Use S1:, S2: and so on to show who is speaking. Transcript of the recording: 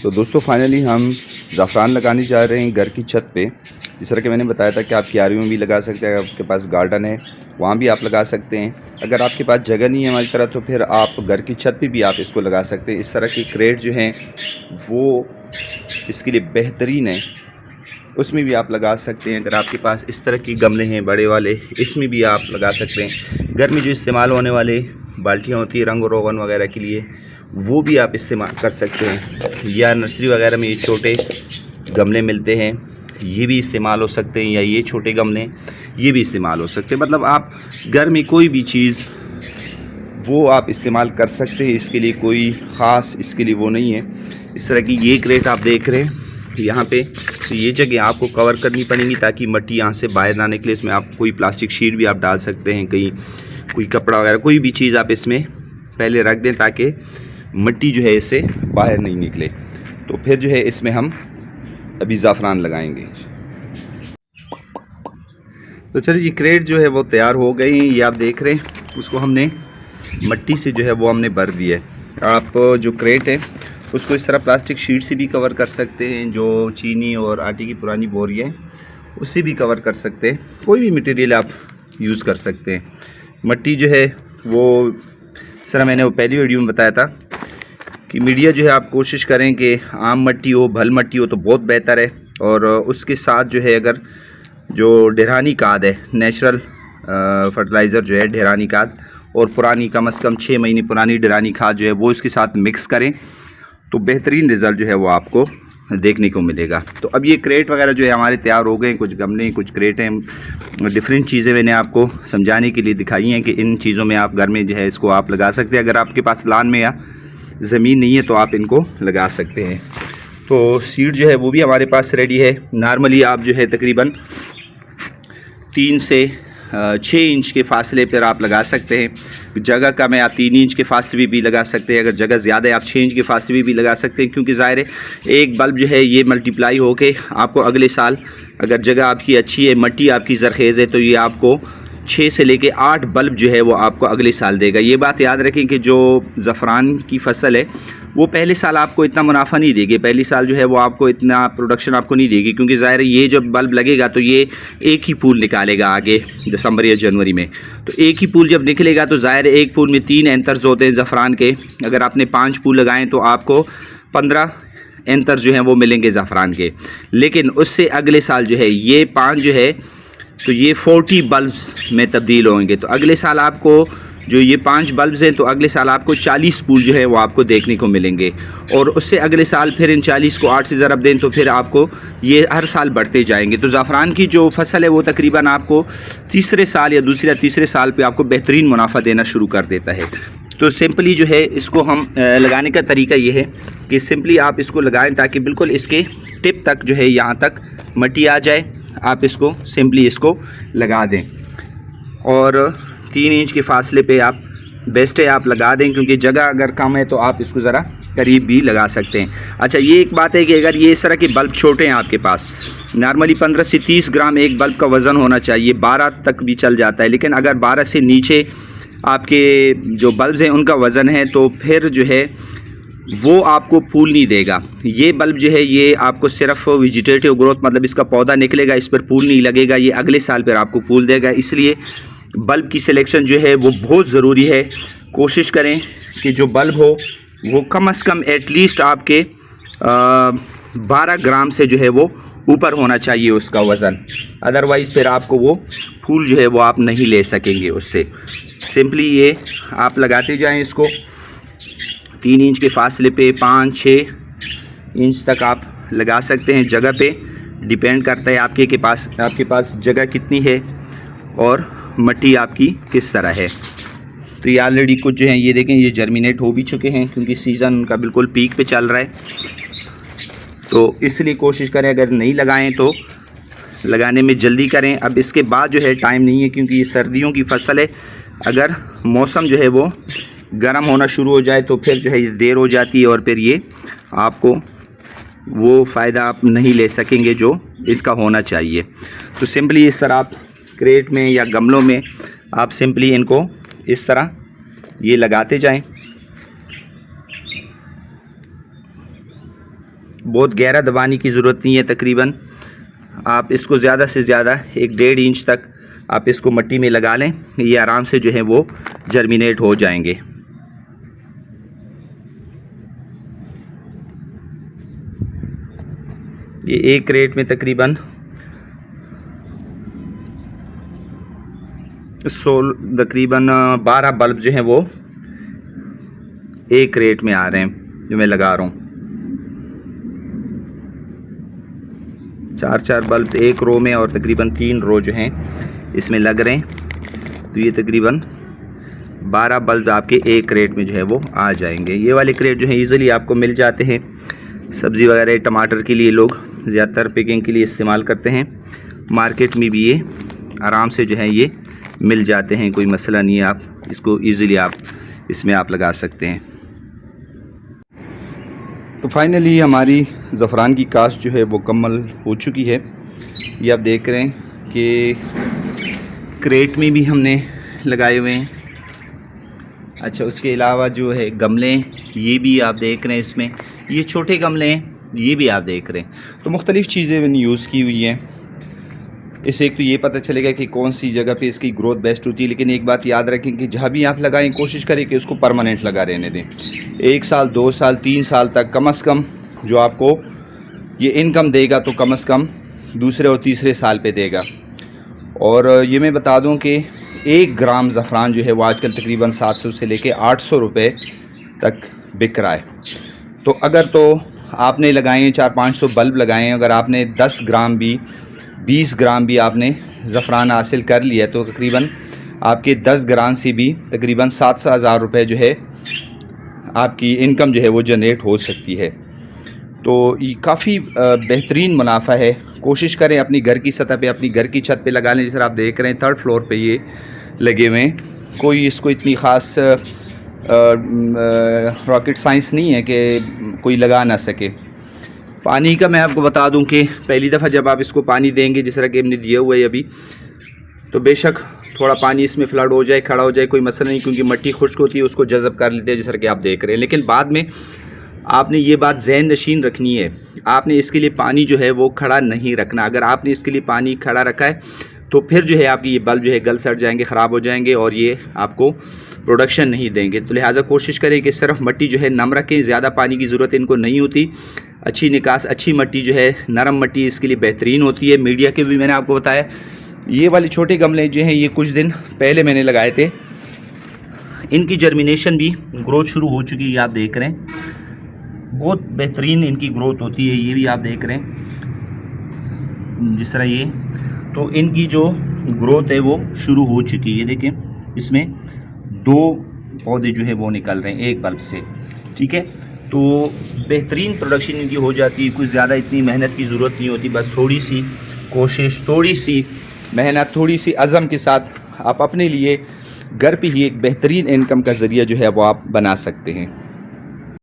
S1: तो दोस्तों फाइनली हम ज़ाफ़रान लगाने जा रहे हैं घर की छत पे। जिस तरह कि मैंने बताया था कि आप क्यारियों में भी लगा सकते हैं, अगर आपके पास गार्डन है वहाँ भी आप लगा सकते हैं। अगर आपके पास जगह नहीं है हमारी तरह तो फिर आप घर की छत पे भी आप इसको लगा सकते हैं। इस तरह की क्रेट जो हैं वो इसके लिए बेहतरीन है, उसमें भी आप लगा सकते हैं। अगर आपके पास इस तरह की गमले हैं बड़े वाले, इसमें भी आप लगा सकते हैं। घर में जो इस्तेमाल होने वाले बाल्टियाँ होती हैं रंग रोगन वगैरह के लिए, वो भी आप इस्तेमाल कर सकते हैं। या नर्सरी वगैरह में ये छोटे गमले मिलते हैं, ये भी इस्तेमाल हो सकते हैं। या ये छोटे गमले ये भी इस्तेमाल हो सकते हैं। मतलब आप घर में कोई भी चीज़ वो आप इस्तेमाल कर सकते हैं। इसके लिए कोई ख़ास इसके लिए वो नहीं है। इस तरह की ये क्रेट आप देख रहे हैं यहाँ पे, तो ये जगह आपको कवर करनी पड़ेगी ताकि मिट्टी यहाँ से बाहर ना निकले। इसमें आप कोई प्लास्टिक शीट भी आप डाल सकते हैं, कहीं कोई कपड़ा वगैरह कोई भी चीज़ आप इसमें पहले रख दें ताकि मिट्टी जो है इससे बाहर नहीं निकले। तो फिर जो है इसमें हम अभी ज़ाफ़रान लगाएंगे। तो चलिए जी, क्रेट जो है वो तैयार हो गई हैं। ये आप देख रहे हैं, उसको हमने मिट्टी से जो है वो हमने भर दिया है। आप जो क्रेट है उसको इस तरह प्लास्टिक शीट से भी कवर कर सकते हैं, जो चीनी और आटे की पुरानी बोरियाँ हैं उससे भी कवर कर सकते हैं। कोई भी मटेरियल आप यूज़ कर सकते हैं। मिट्टी जो है वो सर मैंने वो पहली वीडियो में बताया था कि मीडिया जो है आप कोशिश करें कि आम मिट्टी हो, भल मिट्टी हो तो बहुत बेहतर है। और उसके साथ जो है अगर जो ढेरानी खाद है, नेचुरल फर्टिलाइज़र जो है ढेरानी खाद, और पुरानी कम से कम 6 महीने पुरानी ढेरानी खाद जो है वो इसके साथ मिक्स करें तो बेहतरीन रिज़ल्ट जो है वो आपको देखने को मिलेगा। तो अब ये क्रेट वगैरह जो है हमारे तैयार हो गए। कुछ गमले कुछ क्रेट हैं, डिफरेंट चीज़ें मैंने आपको समझाने के लिए दिखाई हैं कि इन चीज़ों में आप घर में जो है इसको आप लगा सकते हैं। अगर आपके पास लान में या ज़मीन नहीं है तो आप इनको लगा सकते हैं। तो सीड जो है वो भी हमारे पास रेडी है। नॉर्मली आप जो है तकरीबन 3 से 6 इंच के फासले पर आप लगा सकते हैं। जगह कम है आप 3 इंच के फासले भी लगा सकते हैं। अगर जगह ज़्यादा है आप 6 इंच के फासले भी लगा सकते हैं, क्योंकि ज़ाहिर है एक बल्ब जो है ये मल्टीप्लाई होके आपको अगले साल, अगर जगह आपकी अच्छी है, मिट्टी आपकी ज़रखेज़ है, तो ये आपको 6 से लेके 8 बल्ब जो है वो आपको अगले साल देगा। ये बात याद रखें कि जो ज़फ़रान की फ़सल है वो पहले साल आपको इतना मुनाफा नहीं देगी। पहली साल जो है वो आपको इतना प्रोडक्शन आपको नहीं देगी, क्योंकि ज़ाहिर है ये जब बल्ब लगेगा तो ये एक ही फूल निकालेगा आगे दिसंबर या जनवरी में। तो एक ही फूल जब निकलेगा तो ज़ाहिर है एक फूल में 3 एंथर्स होते हैं ज़फ़रान के। अगर आपने 5 फूल लगाएँ तो आपको 15 एंथर जो हैं वो मिलेंगे ज़फ़रान के। लेकिन उससे अगले साल जो है ये 5 जो है तो ये 40 बल्ब्स में तब्दील होंगे। तो अगले साल आपको जो ये 5 बल्ब्स हैं तो अगले साल आपको 40 फूल जो है वो आपको देखने को मिलेंगे। और उससे अगले साल फिर इन 40 को 8 से ज़रब दें तो फिर आपको ये हर साल बढ़ते जाएंगे। तो ज़ाफ़रान की जो फसल है वो तकरीबन आपको तीसरे साल या दूसरे या तीसरे साल पे आपको बेहतरीन मुनाफा देना शुरू कर देता है। तो सिंपली जो है इसको हम लगाने का तरीका ये है कि सिंपली आप इसको लगाएं ताकि बिल्कुल इसके टिप तक जो है यहाँ तक मिट्टी आ जाए। आप इसको सिंपली इसको लगा दें और 3 इंच के फासले पे आप बेस्ट है आप लगा दें, क्योंकि जगह अगर कम है तो आप इसको ज़रा करीब भी लगा सकते हैं। अच्छा, ये एक बात है कि अगर ये इस तरह के बल्ब छोटे हैं आपके पास, नॉर्मली 15 से 30 ग्राम एक बल्ब का वज़न होना चाहिए, 12 तक भी चल जाता है। लेकिन अगर 12 से नीचे आपके जो बल्ब्स हैं उनका वज़न है तो फिर जो है वो आपको फूल नहीं देगा। ये बल्ब जो है ये आपको सिर्फ वेजिटेटिव ग्रोथ, मतलब इसका पौधा निकलेगा, इस पर फूल नहीं लगेगा, ये अगले साल पर आपको फूल देगा। इसलिए बल्ब की सिलेक्शन जो है वो बहुत ज़रूरी है। कोशिश करें कि जो बल्ब हो वो कम से कम एटलीस्ट आपके 12 ग्राम से जो है वो ऊपर होना चाहिए उसका वज़न, अदरवाइज़ फिर आपको वो फूल जो है वो आप नहीं ले सकेंगे उससे। सिंपली ये आप लगाते जाएं इसको 3 इंच के फासले पे, 5-6 इंच तक आप लगा सकते हैं। जगह पे डिपेंड करता है आपके पास जगह कितनी है और मिट्टी आपकी किस तरह है। तो ये ऑलरेडी कुछ जो हैं ये देखें ये जर्मिनेट हो भी चुके हैं, क्योंकि सीज़न उनका बिल्कुल पीक पे चल रहा है। तो इसलिए कोशिश करें अगर नहीं लगाएं तो लगाने में जल्दी करें। अब इसके बाद जो है टाइम नहीं है, क्योंकि ये सर्दियों की फसल है। अगर मौसम जो है वो गर्म होना शुरू हो जाए तो फिर जो है ये देर हो जाती है और फिर ये आपको वो फ़ायदा आप नहीं ले सकेंगे जो इसका होना चाहिए। तो सिंपली इस तरह आप क्रेट में या गमलों में आप सिंपली इनको इस तरह ये लगाते जाएं। बहुत गहरा दबाने की ज़रूरत नहीं है। तकरीबन आप इसको ज़्यादा से ज़्यादा 1-1.5 इंच तक आप इसको मिट्टी में लगा लें, ये आराम से जो है वो जर्मिनेट हो जाएंगे। ये एक क्रेट में तकरीबन 12 बल्ब जो हैं वो एक क्रेट में आ रहे हैं, जो मैं लगा रहा हूँ। 4-4 बल्ब एक रो में और तकरीबन 3 रो जो हैं इसमें लग रहे हैं। तो ये तकरीबन 12 बल्ब आपके एक क्रेट में जो है वो आ जाएंगे। ये वाले क्रेट जो है ईज़िली आपको मिल जाते हैं। सब्ज़ी वगैरह टमाटर के लिए लोग ज़्यादातर पैकिंग के लिए इस्तेमाल करते हैं। मार्केट में भी ये आराम से जो है ये मिल जाते हैं, कोई मसला नहीं है। आप इसको ईज़िली आप इसमें आप लगा सकते हैं। तो फाइनली हमारी ज़फ़रान की काश्त जो है वो मुकम्मल हो चुकी है। ये आप देख रहे हैं कि क्रेट में भी हमने लगाए हुए हैं। अच्छा, उसके अलावा जो है गमले, ये भी आप देख रहे हैं, इसमें ये छोटे गमले हैं, ये भी आप देख रहे हैं। तो मुख्तलिफ़ चीज़ें मैंने यूज़ की हुई हैं। इससे एक तो ये पता चलेगा कि कौन सी जगह पे इसकी ग्रोथ बेस्ट होती है। लेकिन एक बात याद रखें कि जहाँ भी आप लगाएं कोशिश करें कि उसको परमानेंट लगा रहने दें। 1 साल 2 साल 3 साल तक कम से कम जो आपको ये इनकम देगा तो कम से कम दूसरे और तीसरे साल पे देगा। और ये मैं बता दूं कि 1 ग्राम ज़फ़रान जो है वो आजकल तकरीबन 700 से लेके 800 रुपये तक बिक रहा है। तो अगर तो आपने लगाए 400-500 बल्ब लगाएं, अगर आपने 10 ग्राम भी 20 ग्राम भी आपने ज़फ़रान हासिल कर लिया तो तकरीबन आपके 10 ग्राम से भी तकरीबन 7,000 रुपये जो है आपकी इनकम जो है वो जनरेट हो सकती है। तो ये काफ़ी बेहतरीन मुनाफा है। कोशिश करें अपनी घर की सतह पे, अपनी घर की छत पे लगा लें। जैसे आप देख रहे हैं 3rd फ्लोर पे ये लगे हुए हैं। कोई इसको इतनी ख़ास रॉकेट साइंस नहीं है कि कोई लगा ना सके। पानी का मैं आपको बता दूं कि पहली दफ़ा जब आप इसको पानी देंगे, जिस तरह कि हमने दिया हुआ है अभी, तो बेशक थोड़ा पानी इसमें फ्लड हो जाए, खड़ा हो जाए, कोई मसला नहीं, क्योंकि मिट्टी खुश्क होती है, उसको जज़ब कर लेते हैं, जिस तरह कि आप देख रहे हैं। लेकिन बाद में आपने ये बात ज़हन नशीन रखनी है, आपने इसके लिए पानी जो है वो खड़ा नहीं रखना। अगर आपने इसके लिए पानी खड़ा रखा है तो फिर जो है आपकी ये बल्ब जो है गल सड़ जाएंगे, ख़राब हो जाएंगे और ये आपको प्रोडक्शन नहीं देंगे। तो लिहाजा कोशिश करें कि सिर्फ मिट्टी जो है नम रखें, ज़्यादा पानी की ज़रूरत इनको नहीं होती। अच्छी निकास, अच्छी मिट्टी जो है, नरम मिट्टी इसके लिए बेहतरीन होती है। मीडिया के भी मैंने आपको बताया। ये वाले छोटे गमले जो हैं ये कुछ दिन पहले मैंने लगाए थे, इनकी जर्मिनेशन भी ग्रोथ शुरू हो चुकी है। आप देख रहे हैं बहुत बेहतरीन इनकी ग्रोथ होती है। ये भी आप देख रहे हैं जिस तरह ये, तो इनकी जो ग्रोथ है वो शुरू हो चुकी है। ये देखें, इसमें 2 पौधे जो है वो निकल रहे हैं एक बल्ब से। ठीक है, तो बेहतरीन प्रोडक्शन इनकी हो जाती है। कुछ ज़्यादा इतनी मेहनत की ज़रूरत नहीं होती, बस थोड़ी सी कोशिश, थोड़ी सी मेहनत, थोड़ी सी अज़म के साथ आप अपने लिए घर पे ही एक बेहतरीन इनकम का ज़रिया जो है वो आप बना सकते हैं।